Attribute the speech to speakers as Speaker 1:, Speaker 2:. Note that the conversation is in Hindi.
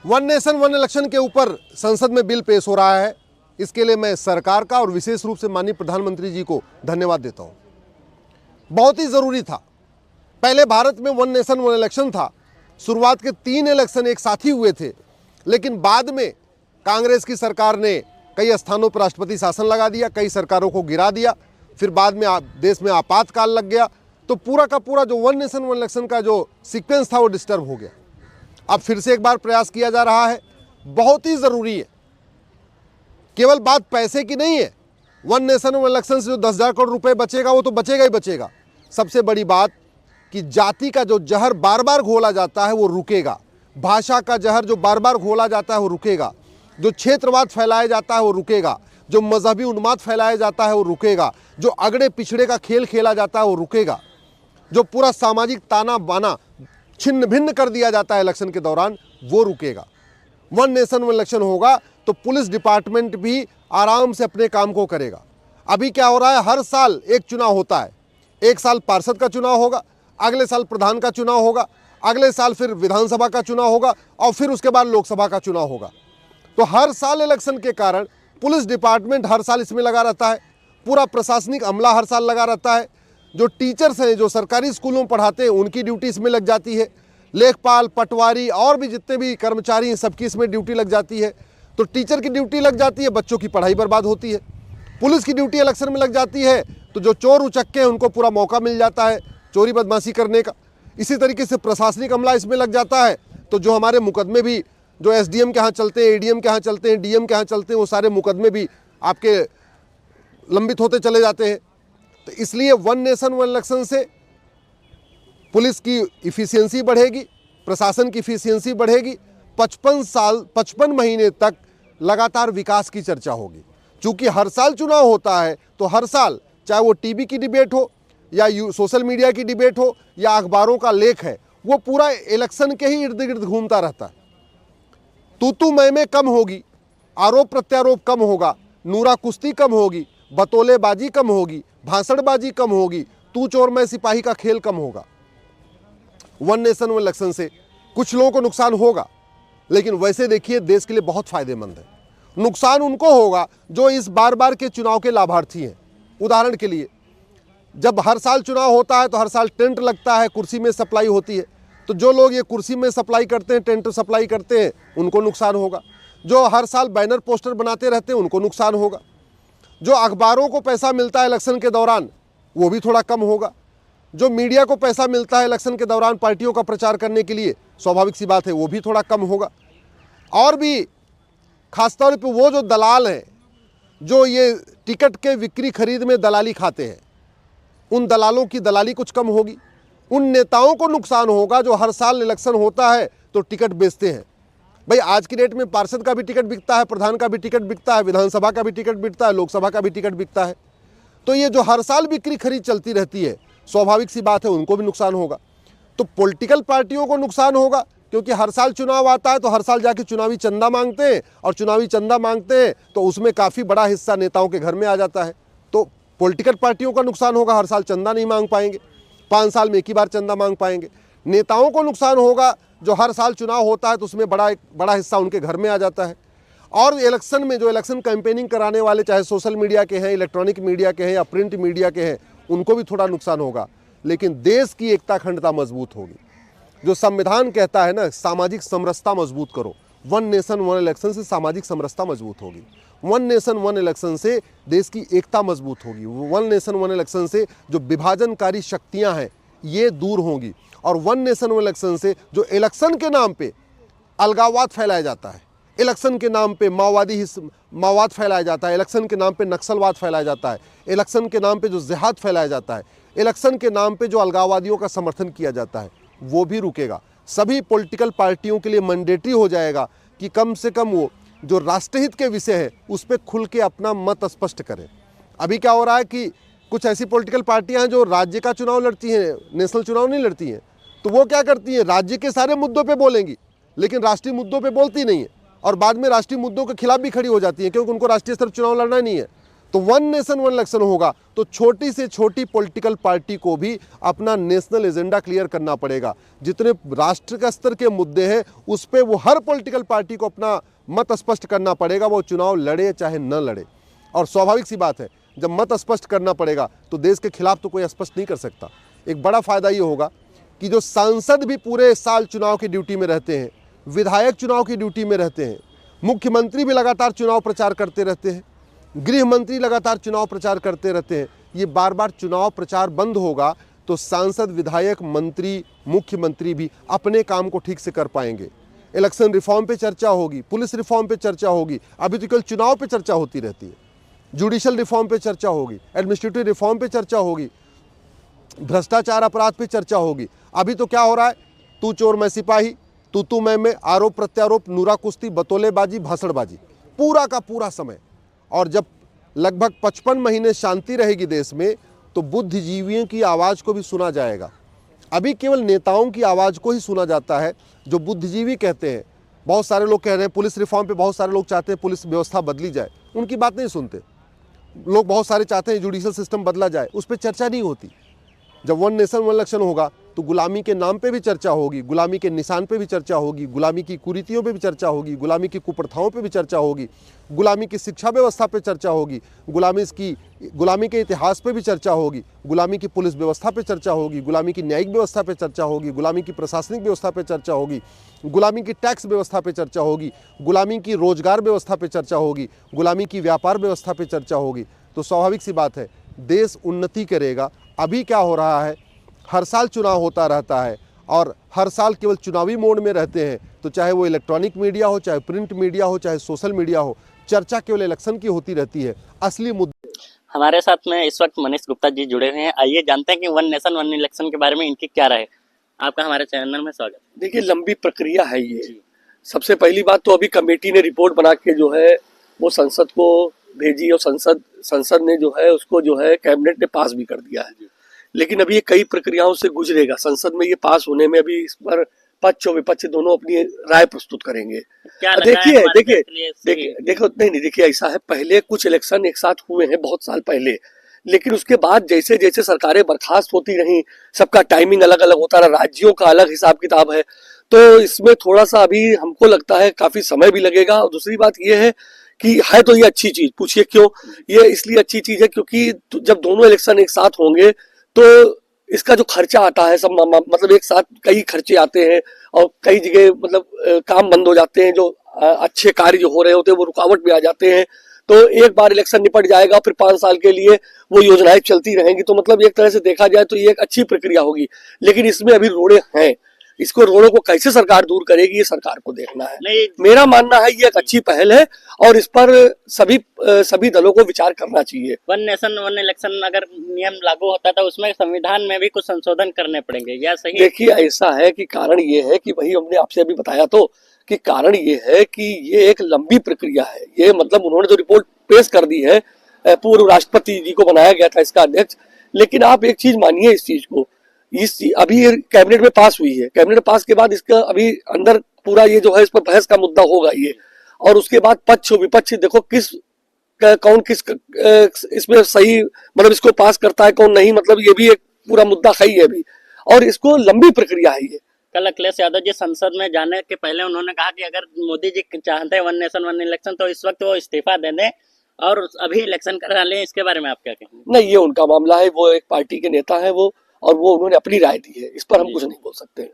Speaker 1: वन नेशन वन इलेक्शन के ऊपर संसद में बिल पेश हो रहा है। इसके लिए मैं सरकार का और विशेष रूप से माननीय प्रधानमंत्री जी को धन्यवाद देता हूं। बहुत ही ज़रूरी था। पहले भारत में वन नेशन वन इलेक्शन था। शुरुआत के 3 इलेक्शन एक साथ ही हुए थे, लेकिन बाद में कांग्रेस की सरकार ने कई स्थानों पर राष्ट्रपति शासन लगा दिया, कई सरकारों को गिरा दिया, फिर बाद में देश में आपातकाल लग गया, तो पूरा का पूरा जो वन नेशन वन इलेक्शन का जो सीक्वेंस था वो डिस्टर्ब हो गया। अब फिर से एक बार प्रयास किया जा रहा है, बहुत ही ज़रूरी है। केवल बात पैसे की नहीं है। वन नेशन वन इलेक्शन से जो 10,000 करोड़ रुपए बचेगा वो तो बचेगा ही बचेगा। सबसे बड़ी बात कि जाति का जो जहर बार बार घोला जाता है वो रुकेगा, भाषा का जहर जो बार बार घोला जाता है वो रुकेगा, जो क्षेत्रवाद फैलाया जाता है वो रुकेगा, जो मजहबी उन्माद फैलाया जाता है वो रुकेगा, जो अगड़े पिछड़े का खेल खेला जाता है वो रुकेगा, जो पूरा सामाजिक ताना बाना छिन्न भिन्न कर दिया जाता है इलेक्शन के दौरान वो रुकेगा। वन नेशन वन इलेक्शन होगा तो पुलिस डिपार्टमेंट भी आराम से अपने काम को करेगा। अभी क्या हो रहा है, हर साल एक चुनाव होता है। एक साल पार्षद का चुनाव होगा, अगले साल प्रधान का चुनाव होगा, अगले साल फिर विधानसभा का चुनाव होगा और फिर उसके बाद लोकसभा का चुनाव होगा। तो हर साल इलेक्शन के कारण पुलिस डिपार्टमेंट हर साल इसमें लगा रहता है, पूरा प्रशासनिक अमला हर साल लगा रहता है। जो टीचर्स हैं, जो सरकारी स्कूलों में पढ़ाते हैं, उनकी ड्यूटी इसमें लग जाती है। लेखपाल, पटवारी और भी जितने भी कर्मचारी हैं सबकी इसमें ड्यूटी लग जाती है। तो टीचर की ड्यूटी लग जाती है, बच्चों की पढ़ाई बर्बाद होती है। पुलिस की ड्यूटी इलेक्शन में लग जाती है तो जो चोर उचक्के हैं उनको पूरा मौका मिल जाता है चोरी बदमाशी करने का। इसी तरीके से प्रशासनिक अमला इसमें लग जाता है तो जो हमारे मुकदमे भी जो एसडीएम के यहाँ चलते हैं, एडीएम के यहाँ चलते हैं, डीएम के यहाँ चलते हैं, वो सारे मुकदमे भी आपके लंबित होते चले जाते हैं। तो इसलिए वन नेशन वन इलेक्शन से पुलिस की इफिशियंसी बढ़ेगी, प्रशासन की इफिशियंसी बढ़ेगी। 55 महीने तक लगातार विकास की चर्चा होगी। चूंकि हर साल चुनाव होता है तो हर साल, चाहे वो टीवी की डिबेट हो या सोशल मीडिया की डिबेट हो या अखबारों का लेख है, वो पूरा इलेक्शन के ही इर्द गिर्द घूमता रहता है। तू मैं कम होगी, आरोप प्रत्यारोप कम होगा, नूरा कुश्ती कम होगी, बतौलेबाजी कम होगी, भाषणबाजी कम होगी, तू चोर मैं सिपाही का खेल कम होगा। वन नेशन वन इलेक्शन से कुछ लोगों को नुकसान होगा, लेकिन वैसे देखिए देश के लिए बहुत फायदेमंद है। नुकसान उनको होगा जो इस बार बार के चुनाव के लाभार्थी हैं। उदाहरण के लिए, जब हर साल चुनाव होता है तो हर साल टेंट लगता है, कुर्सी में सप्लाई होती है। तो जो लोग ये कुर्सी में सप्लाई करते हैं, टेंट सप्लाई करते हैं, उनको नुकसान होगा। जो हर साल बैनर पोस्टर बनाते रहते हैं उनको नुकसान होगा। जो अखबारों को पैसा मिलता है इलेक्शन के दौरान वो भी थोड़ा कम होगा। जो मीडिया को पैसा मिलता है इलेक्शन के दौरान पार्टियों का प्रचार करने के लिए, स्वाभाविक सी बात है वो भी थोड़ा कम होगा। और भी खासतौर पे वो जो दलाल हैं जो ये टिकट के बिक्री खरीद में दलाली खाते हैं, उन दलालों की दलाली कुछ कम होगी। उन नेताओं को नुकसान होगा जो हर साल इलेक्शन होता है तो टिकट बेचते हैं। भाई आज की डेट में पार्षद का भी टिकट बिकता है, प्रधान का भी टिकट बिकता है, विधानसभा का भी टिकट बिकता है, लोकसभा का भी टिकट बिकता है। तो ये जो हर साल बिक्री खरीद चलती रहती है, स्वाभाविक सी बात है उनको भी नुकसान होगा। तो पॉलिटिकल पार्टियों को नुकसान होगा क्योंकि हर साल चुनाव आता है तो हर साल जाके चुनावी चंदा मांगते हैं, और चुनावी चंदा मांगते हैं तो उसमें काफ़ी बड़ा हिस्सा नेताओं के घर में आ जाता है। तो पॉलिटिकल पार्टियों का नुकसान होगा, हर साल चंदा नहीं मांग पाएंगे, 5 साल में एक ही बार चंदा मांग पाएंगे। नेताओं को नुकसान होगा जो हर साल चुनाव होता है तो उसमें बड़ा हिस्सा उनके घर में आ जाता है। और इलेक्शन में जो इलेक्शन कैंपेनिंग कराने वाले, चाहे सोशल मीडिया के हैं, इलेक्ट्रॉनिक मीडिया के हैं या प्रिंट मीडिया के हैं, उनको भी थोड़ा नुकसान होगा। लेकिन देश की एकता अखंडता मजबूत होगी। जो संविधान कहता है ना, सामाजिक समरसता मजबूत करो, वन नेशन वन इलेक्शन से सामाजिक समरसता मजबूत होगी। वन नेशन वन इलेक्शन से देश की एकता मजबूत होगी। वन नेशन वन इलेक्शन से जो विभाजनकारी शक्तियां हैं ये दूर होंगी। और वन नेशन वन इलेक्शन से जो इलेक्शन के नाम पे अलगाववाद फैलाया जाता है, इलेक्शन के नाम पे माओवाद फैलाया जाता है, इलेक्शन के नाम पे नक्सलवाद फैलाया जाता है, इलेक्शन के नाम पे जो जिहाद फैलाया जाता है, इलेक्शन के नाम पे जो अलगाववादियों का समर्थन किया जाता है, वो भी रुकेगा। सभी पॉलिटिकल पार्टियों के लिए मैंडेटरी हो जाएगा कि कम से कम वो जो राष्ट्रहित के विषय है उस पर खुल के अपना मत स्पष्ट करें। अभी क्या हो रहा है कि कुछ ऐसी पॉलिटिकल पार्टियां हैं जो राज्य का चुनाव लड़ती हैं, नेशनल चुनाव नहीं लड़ती हैं। तो वो क्या करती हैं, राज्य के सारे मुद्दों पे बोलेंगी लेकिन राष्ट्रीय मुद्दों पे बोलती नहीं है, और बाद में राष्ट्रीय मुद्दों के खिलाफ भी खड़ी हो जाती हैं क्योंकि उनको राष्ट्रीय स्तर पर चुनाव लड़ना नहीं है। तो वन नेशन वन इलेक्शन होगा तो छोटी से छोटी पॉलिटिकल पार्टी को भी अपना नेशनल एजेंडा क्लियर करना पड़ेगा। जितने राष्ट्र के स्तर के मुद्दे हैं उस पर वो हर पॉलिटिकल पार्टी को अपना मत स्पष्ट करना पड़ेगा, वो चुनाव लड़े चाहे न लड़े। और स्वाभाविक सी बात है, जब मत स्पष्ट करना पड़ेगा तो देश के खिलाफ तो कोई स्पष्ट नहीं कर सकता। एक बड़ा फायदा ये होगा कि जो सांसद भी पूरे साल चुनाव की ड्यूटी में रहते हैं, विधायक चुनाव की ड्यूटी में रहते हैं, मुख्यमंत्री भी लगातार चुनाव प्रचार करते रहते हैं, गृह मंत्री लगातार चुनाव प्रचार करते रहते हैं। ये बार बार चुनाव प्रचार बंद होगा तो सांसद, विधायक, मंत्री, मुख्यमंत्री भी अपने काम को ठीक से कर पाएंगे। इलेक्शन रिफॉर्म पे चर्चा होगी, पुलिस रिफॉर्म पे चर्चा होगी, अभी तो केवल चुनाव पे चर्चा होती रहती है। जुडिशल रिफॉर्म पे चर्चा होगी, एडमिनिस्ट्रेटिव रिफॉर्म पे चर्चा होगी, भ्रष्टाचार अपराध पे चर्चा होगी। अभी तो क्या हो रहा है, तू चोर मैं सिपाही, तू मैं, आरोप प्रत्यारोप, नूरा कुश्ती, बतौलेबाजी, भाषणबाजी, पूरा का पूरा समय। और जब लगभग 55 महीने शांति रहेगी देश में तो बुद्धिजीवियों की आवाज़ को भी सुना जाएगा। अभी केवल नेताओं की आवाज़ को ही सुना जाता है जो बुद्धिजीवी कहते हैं। बहुत सारे लोग कह रहे हैं पुलिस रिफॉर्म पे, बहुत सारे लोग चाहते हैं पुलिस व्यवस्था बदली जाए, उनकी बात नहीं सुनते लोग। बहुत सारे चाहते हैं जुडिशल सिस्टम बदला जाए, उस पर चर्चा नहीं होती। जब वन नेशन वन इलेक्शन होगा तो गुलामी के नाम पे भी चर्चा होगी, गुलामी के निशान पे भी चर्चा होगी, गुलामी की कुरीतियों पे भी चर्चा होगी, गुलामी की कुप्रथाओं पे भी चर्चा होगी, गुलामी की शिक्षा व्यवस्था पे चर्चा होगी, गुलामी के इतिहास पे भी चर्चा होगी, गुलामी की पुलिस व्यवस्था पे चर्चा होगी, गुलामी की न्यायिक व्यवस्था पे चर्चा होगी, गुलामी की प्रशासनिक व्यवस्था पे चर्चा होगी, गुलामी की टैक्स व्यवस्था पे चर्चा होगी, गुलामी की रोजगार व्यवस्था पे चर्चा होगी, गुलामी की व्यापार व्यवस्था पे चर्चा होगी। तो स्वाभाविक सी बात है, देश उन्नति करेगा। अभी क्या हो रहा है, हर साल चुनाव होता रहता है और हर साल केवल चुनावी मोड में रहते हैं। तो चाहे वो इलेक्ट्रॉनिक मीडिया हो, चाहे प्रिंट मीडिया हो, चाहे सोशल मीडिया हो, चर्चा केवल इलेक्शन की होती रहती है। असली मुद्दे।
Speaker 2: हमारे साथ में इस वक्त मनीष गुप्ता जी जुड़े हुए हैं। आइए जानते हैं कि वन नेशन वन इलेक्शन के बारे में इनकी क्या राय है। आपका हमारे चैनल में स्वागत।
Speaker 3: देखिए, लंबी प्रक्रिया है ये। सबसे पहली बात तो अभी कमेटी ने रिपोर्ट बना के जो है वो संसद को भेजी और संसद ने जो है उसको जो है कैबिनेट ने पास भी कर दिया है। लेकिन अभी ये कई प्रक्रियाओं से गुजरेगा। संसद में ये पास होने में अभी इस पर पक्ष और विपक्ष दोनों अपनी राय प्रस्तुत करेंगे। देखिए ऐसा है, पहले कुछ इलेक्शन एक साथ हुए हैं बहुत साल पहले, लेकिन उसके बाद जैसे जैसे सरकारें बर्खास्त होती रही, सबका टाइमिंग अलग अलग होता रहा, राज्यों का अलग हिसाब किताब है, तो इसमें थोड़ा सा अभी हमको लगता है काफी समय भी लगेगा। और दूसरी बात ये है कि है तो ये अच्छी चीज, पूछिए क्यों। ये इसलिए अच्छी चीज है क्योंकि जब दोनों इलेक्शन एक साथ होंगे तो इसका जो खर्चा आता है सब मतलब एक साथ कई खर्चे आते हैं और कई जगह मतलब काम बंद हो जाते हैं, जो अच्छे कार्य जो हो रहे होते हैं वो रुकावट में आ जाते हैं। तो एक बार इलेक्शन निपट जाएगा, फिर 5 साल के लिए वो योजनाएं चलती रहेंगी। तो मतलब एक तरह से देखा जाए तो ये एक अच्छी प्रक्रिया होगी। लेकिन इसमें अभी रोड़े हैं, इसको रोड़ों को कैसे सरकार दूर करेगी ये सरकार को देखना है। मेरा मानना है ये एक अच्छी पहल है और इस पर सभी दलों को विचार करना चाहिए।
Speaker 2: वन नेशन वन इलेक्शन अगर नियम लागू होता था उसमें संविधान में भी कुछ संशोधन करने पड़ेंगे, या सही?
Speaker 3: देखिए, ऐसा है कि कारण ये है कि वही हमने आपसे अभी बताया तो कि कारण ये है कि ये एक लंबी प्रक्रिया है। ये मतलब उन्होंने जो रिपोर्ट पेश कर दी है, पूर्व राष्ट्रपति जी को बनाया गया था इसका अध्यक्ष। लेकिन आप एक चीज मानिए इस चीज को, अभी कैबिनेट में पास हुई है, कैबिनेट में पास के बाद इसका अभी अंदर पूरा ये जो है इस पर बहस का मुद्दा होगा ये। और उसके बाद पक्ष विपक्ष देखो कौन किस इसमें सही मतलब इसको पास करता है, कौन नहीं, मतलब ये भी एक पूरा मुद्दा है अभी। और इसको लंबी प्रक्रिया है ये।
Speaker 2: कल अखिलेश यादव जी संसद में जाने के पहले उन्होंने कहा कि अगर मोदी जी चाहते हैं वन नेशन वन इलेक्शन तो इस वक्त वो इस्तीफा दे दें और अभी इलेक्शन करा लें। इसके बारे में आप क्या कहेंगे?
Speaker 3: नहीं, ये उनका मामला है, वो एक पार्टी के नेता है वो, और वो उन्होंने अपनी राय दी है, इस पर हम कुछ नहीं बोल सकते हैं।